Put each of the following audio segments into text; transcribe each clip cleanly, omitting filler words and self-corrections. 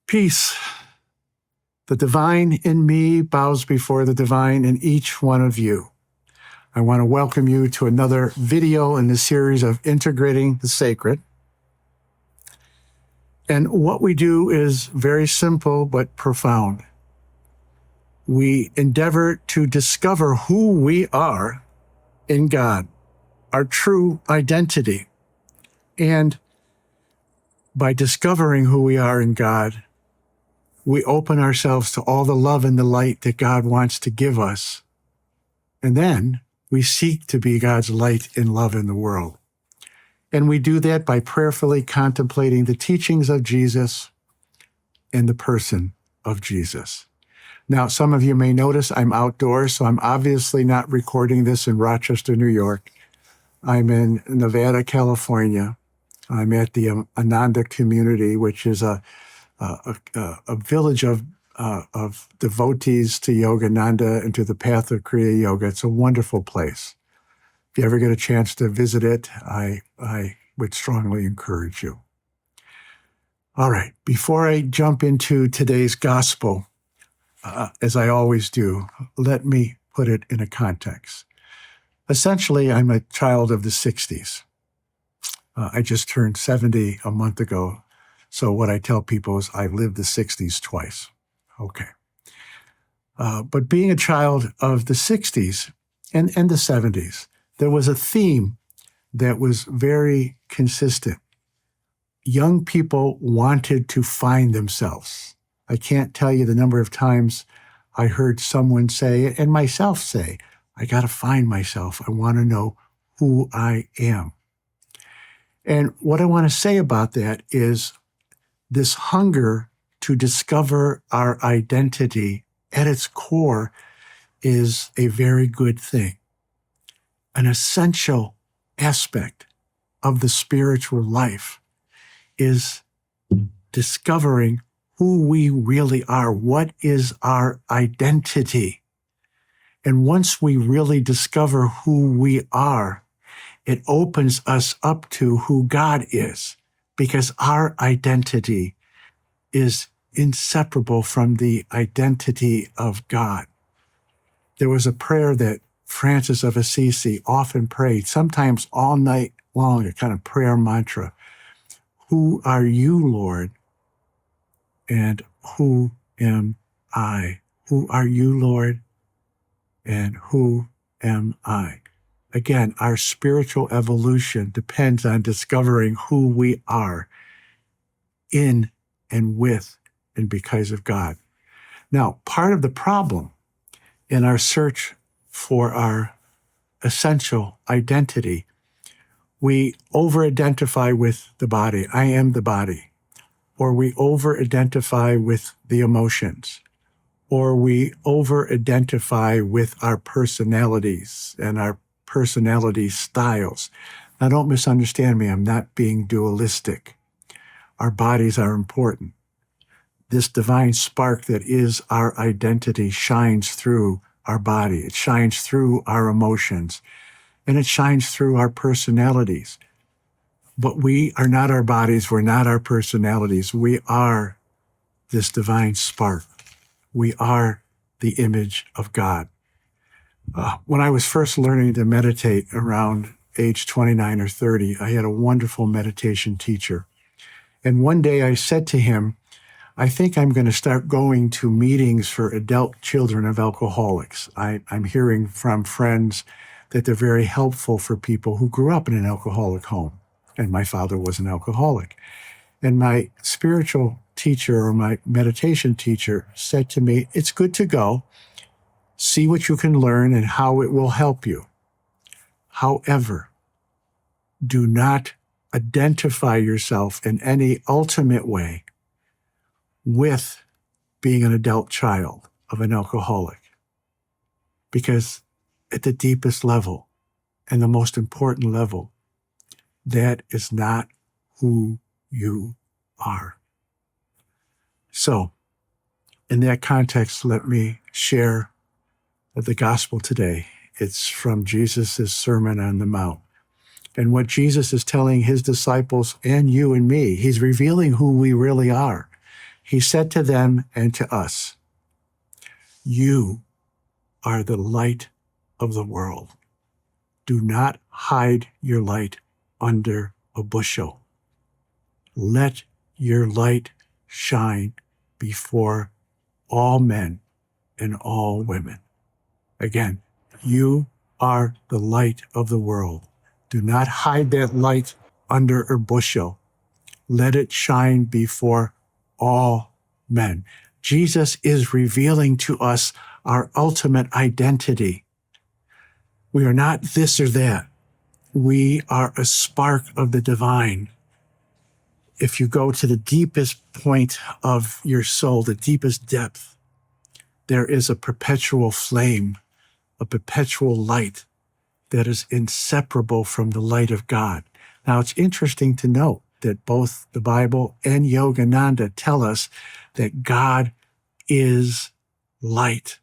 Peace. The divine in me bows before the divine in each one of you. I want to welcome you to another video in the series of Integrating the Sacred. And what we do is very simple but profound. We endeavor to discover who we are in God, our true identity. And by discovering who we are in God, we open ourselves to all the love and the light that God wants to give us. And then we seek to be God's light and love in the world. And we do that by prayerfully contemplating the teachings of Jesus and the person of Jesus. Now, some of you may notice I'm outdoors, so I'm obviously not recording this in Rochester, New York. I'm in Nevada, California. I'm at the Ananda community, which is a village of devotees to Yogananda and to the path of Kriya Yoga. It's a wonderful place. If you ever get a chance to visit it, I would strongly encourage you. All right, before I jump into today's gospel, as I always do, let me put it in a context. Essentially, I'm a child of the 60s. I just turned 70 a month ago. So what I tell people is I've lived the 60s twice. Okay. But being a child of the 60s and the 70s, there was a theme that was very consistent. Young people wanted to find themselves. I can't tell you the number of times I heard someone say, and myself say, I got to find myself. I want to know who I am. And what I want to say about that is this hunger to discover our identity at its core is a very good thing. An essential aspect of the spiritual life is discovering who we really are. What is our identity? And once we really discover who we are, it opens us up to who God is, because our identity is inseparable from the identity of God. There was a prayer that Francis of Assisi often prayed, sometimes all night long, a kind of prayer mantra. Who are you, Lord? And who am I? Who are you, Lord? And who am I? Again, our spiritual evolution depends on discovering who we are in and with and because of God. Now, part of the problem in our search for our essential identity, we over-identify with the body. I am the body. Or we over-identify with the emotions. Or we over-identify with our personalities and our personality styles. Now, don't misunderstand me. I'm not being dualistic. Our bodies are important. This divine spark that is our identity shines through our body. It shines through our emotions, and it shines through our personalities. But we are not our bodies. We're not our personalities. We are this divine spark. We are the image of God. When I was first learning to meditate around age 29 or 30, I had a wonderful meditation teacher. And one day I said to him, I think I'm going to start going to meetings for adult children of alcoholics. I'm hearing from friends that they're very helpful for people who grew up in an alcoholic home. And my father was an alcoholic. And my spiritual teacher or my meditation teacher said to me, it's good to go. See what you can learn and how it will help you. However, do not identify yourself in any ultimate way with being an adult child of an alcoholic. Because at the deepest level and the most important level, that is not who you are. So, in that context, let me share the gospel today. It's from Jesus' Sermon on the Mount. And what Jesus is telling his disciples and you and me, he's revealing who we really are. He said to them and to us, "You are the light of the world. Do not hide your light under a bushel. Let your light shine before all men and all women." Again, you are the light of the world. Do not hide that light under a bushel. Let it shine before all men. Jesus is revealing to us our ultimate identity. We are not this or that. We are a spark of the divine. If you go to the deepest point of your soul, the deepest depth, there is a perpetual flame, a perpetual light that is inseparable from the light of God. Now, it's interesting to note that both the Bible and Yogananda tell us that God is light.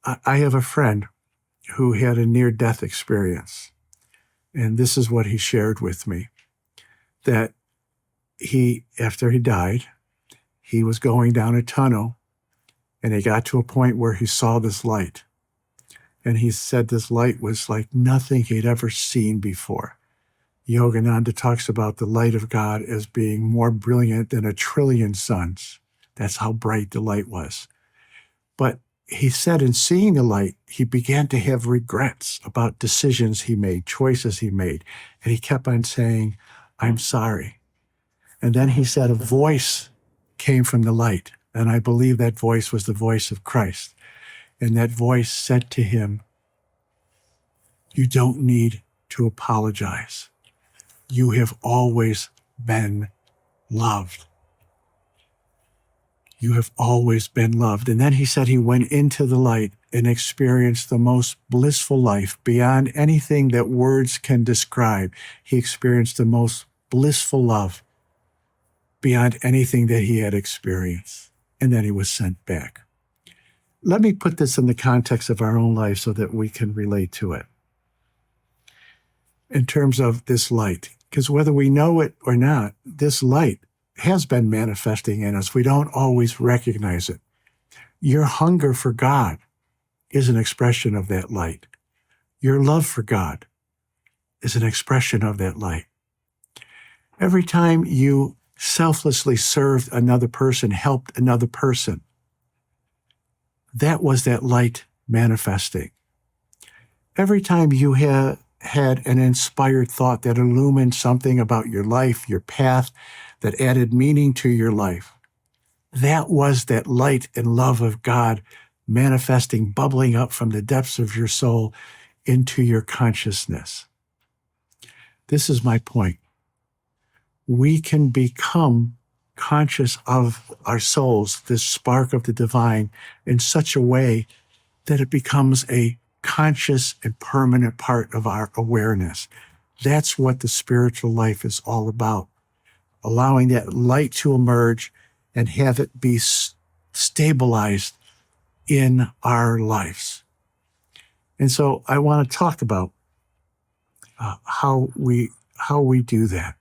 I have a friend who had a near-death experience, and this is what he shared with me, that after he died, he was going down a tunnel, and he got to a point where he saw this light. And he said this light was like nothing he'd ever seen before. Yogananda talks about the light of God as being more brilliant than 1,000,000,000,000 suns. That's how bright the light was. But he said in seeing the light, he began to have regrets about decisions he made, choices he made. And he kept on saying, "I'm sorry." And then he said a voice came from the light. And I believe that voice was the voice of Christ. And that voice said to him, "You don't need to apologize. You have always been loved. You have always been loved." And then he said he went into the light and experienced the most blissful life beyond anything that words can describe. He experienced the most blissful love beyond anything that he had experienced. And then he was sent back. Let me put this in the context of our own life so that we can relate to it. In terms of this light, because whether we know it or not, this light has been manifesting in us. We don't always recognize it. Your hunger for God is an expression of that light. Your love for God is an expression of that light. Every time you selflessly served another person, helped another person, that was that light manifesting. Every time you had an inspired thought that illumined something about your life, your path, that added meaning to your life, that was that light and love of God manifesting, bubbling up from the depths of your soul into your consciousness. This is my point. We can become conscious of our souls, this spark of the divine, in such a way that it becomes a conscious and permanent part of our awareness. That's what the spiritual life is all about. Allowing that light to emerge and have it be stabilized in our lives. And so I want to talk about how we do that.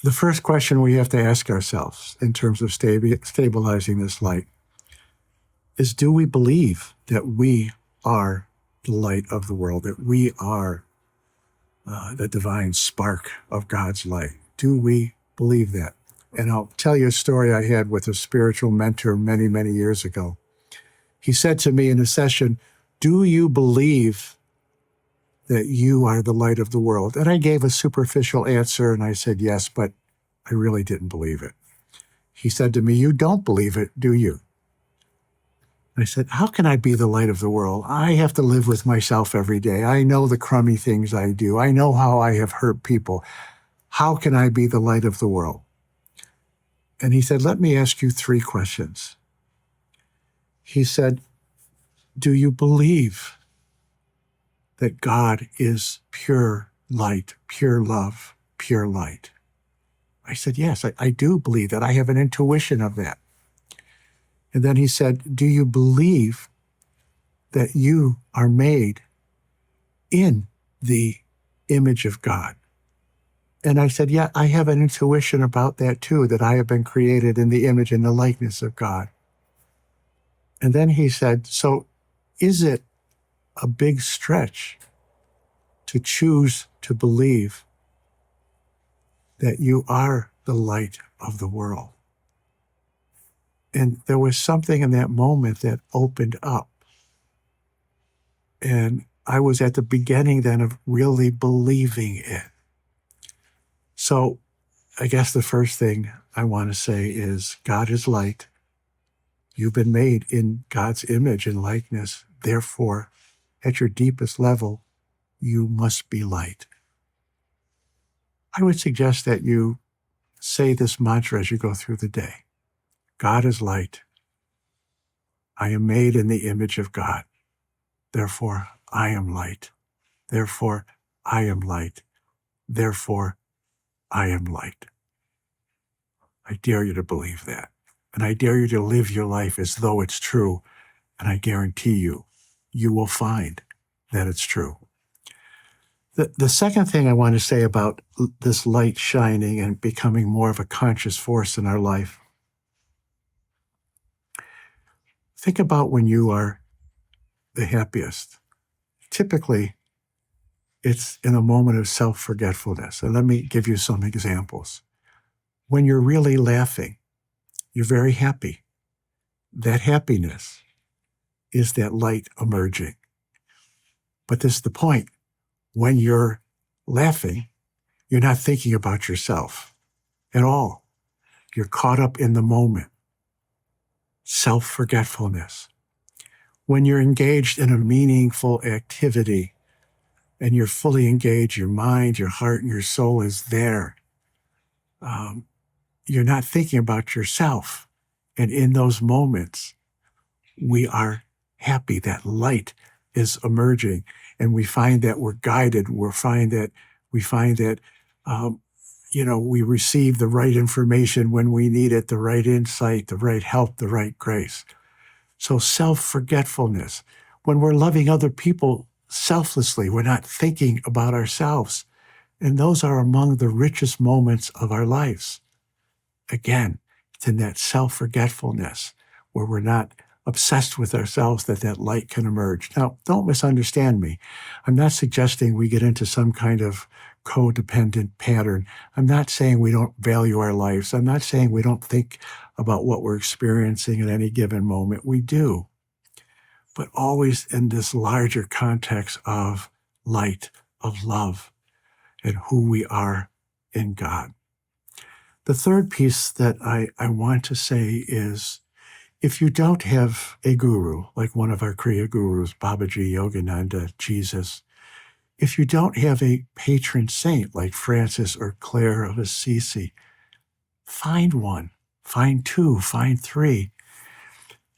The first question we have to ask ourselves in terms of stabilizing this light is, do we believe that we are the light of the world, that we are the divine spark of God's light? Do we believe that? And I'll tell you a story I had with a spiritual mentor many, many years ago. He said to me in a session, "Do you believe that you are the light of the world?" And I gave a superficial answer, and I said yes, but I really didn't believe it. He said to me, "You don't believe it, do you?" I said, "How can I be the light of the world? I have to live with myself every day. I know the crummy things I do. I know how I have hurt people. How can I be the light of the world?" And he said, "Let me ask you 3 questions. He said, "Do you believe that God is pure light, pure love, pure light?" I said, "Yes, I do believe that. I have an intuition of that." And then he said, "Do you believe that you are made in the image of God?" And I said, yeah, I have an intuition about that too, that I have been created in the image and the likeness of God. And then he said, so is it a big stretch to choose to believe that you are the light of the world? And there was something in that moment that opened up. And I was at the beginning then of really believing it. So I guess the first thing I want to say is God is light. You've been made in God's image and likeness. Therefore, at your deepest level, you must be light. I would suggest that you say this mantra as you go through the day. God is light. I am made in the image of God. Therefore, I am light. Therefore, I am light. Therefore, I am light. I dare you to believe that. And I dare you to live your life as though it's true. And I guarantee you, you will find that it's true. The second thing I want to say about this light shining and becoming more of a conscious force in our life, think about when you are the happiest. Typically, it's in a moment of self-forgetfulness. And let me give you some examples. When you're really laughing, you're very happy. That happiness is that light emerging. But this is the point. When you're laughing, you're not thinking about yourself at all. You're caught up in the moment. Self-forgetfulness. When you're engaged in a meaningful activity and you're fully engaged, your mind, your heart, and your soul is there. You're not thinking about yourself. And in those moments, we are happy. That light is emerging. And we find that we're guided. We find that we receive the right information when we need it, the right insight, the right help, the right grace. So self-forgetfulness. When we're loving other people selflessly, we're not thinking about ourselves. And those are among the richest moments of our lives. Again, it's in that self-forgetfulness where we're not obsessed with ourselves that light can emerge. Now, don't misunderstand me. I'm not suggesting we get into some kind of codependent pattern. I'm not saying we don't value our lives. I'm not saying we don't think about what we're experiencing at any given moment. We do. But always in this larger context of light, of love, and who we are in God. The third piece that I want to say is, if you don't have a guru, like one of our Kriya gurus, Babaji, Yogananda, Jesus, if you don't have a patron saint like Francis or Clare of Assisi, find one, find two, find three,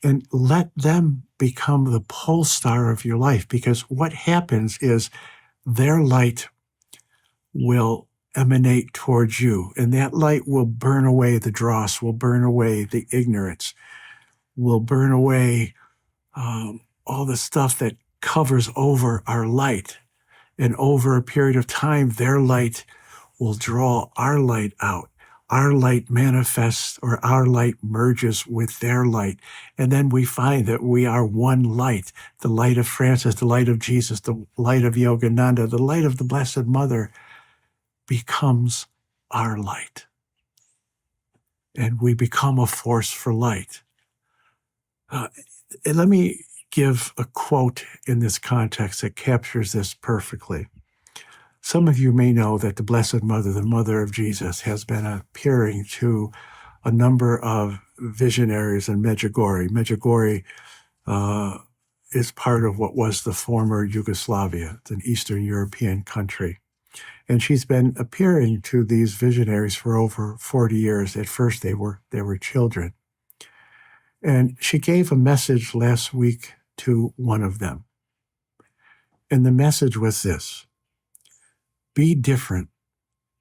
and let them become the pole star of your life. Because what happens is their light will emanate towards you, and that light will burn away the dross, will burn away the ignorance, will burn away all the stuff that covers over our light. And over a period of time, their light will draw our light out. Our light manifests, or our light merges with their light. And then we find that we are one light. The light of Francis, the light of Jesus, the light of Yogananda, the light of the Blessed Mother becomes our light. And we become a force for light. And let me give a quote in this context that captures this perfectly. Some of you may know that the Blessed Mother, the Mother of Jesus, has been appearing to a number of visionaries in Medjugorje. Medjugorje is part of what was the former Yugoslavia. It's an Eastern European country. And she's been appearing to these visionaries for over 40 years. At first, they were children. And she gave a message last week to one of them. And the message was this: be different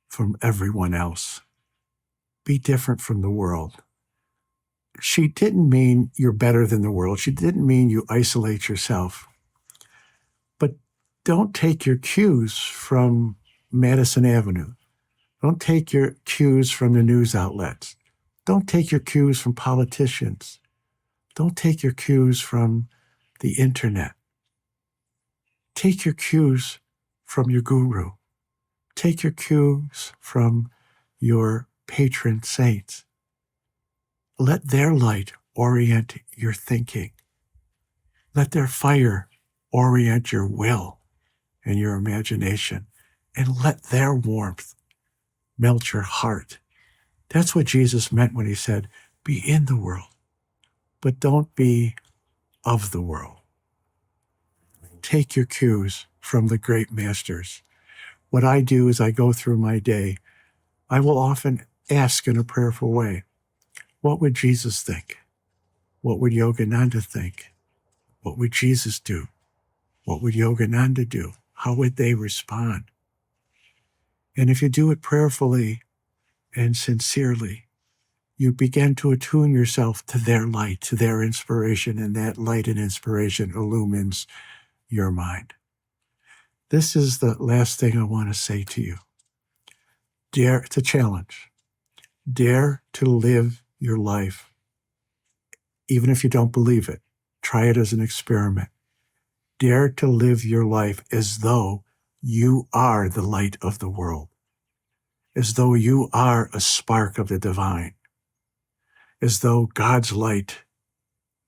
from everyone else. Be different from the world. She didn't mean you're better than the world. She didn't mean you isolate yourself. But don't take your cues from Madison Avenue. Don't take your cues from the news outlets. Don't take your cues from politicians. Don't take your cues from the internet. Take your cues from your guru. Take your cues from your patron saints. Let their light orient your thinking. Let their fire orient your will and your imagination. And let their warmth melt your heart. That's what Jesus meant when he said, be in the world, but don't be of the world. Take your cues from the great masters. What I do is I go through my day. I will often ask in a prayerful way, what would Jesus think? What would Yogananda think? What would Jesus do? What would Yogananda do? How would they respond? And if you do it prayerfully and sincerely, you begin to attune yourself to their light, to their inspiration, and that light and inspiration illumines your mind. This is the last thing I want to say to you. Dare to challenge. Dare to live your life, even if you don't believe it. Try it as an experiment. Dare to live your life as though you are the light of the world, as though you are a spark of the divine, as though God's light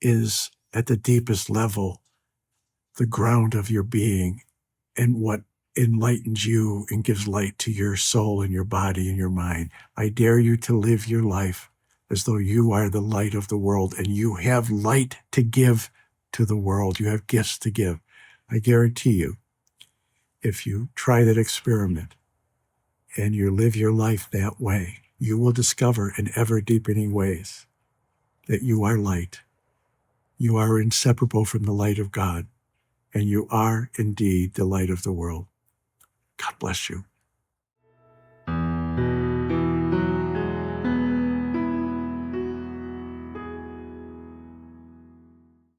is at the deepest level, the ground of your being, and what enlightens you and gives light to your soul and your body and your mind. I dare you to live your life as though you are the light of the world and you have light to give to the world. You have gifts to give. I guarantee you, if you try that experiment and you live your life that way, you will discover in ever deepening ways that you are light. You are inseparable from the light of God, and you are indeed the light of the world. God bless you.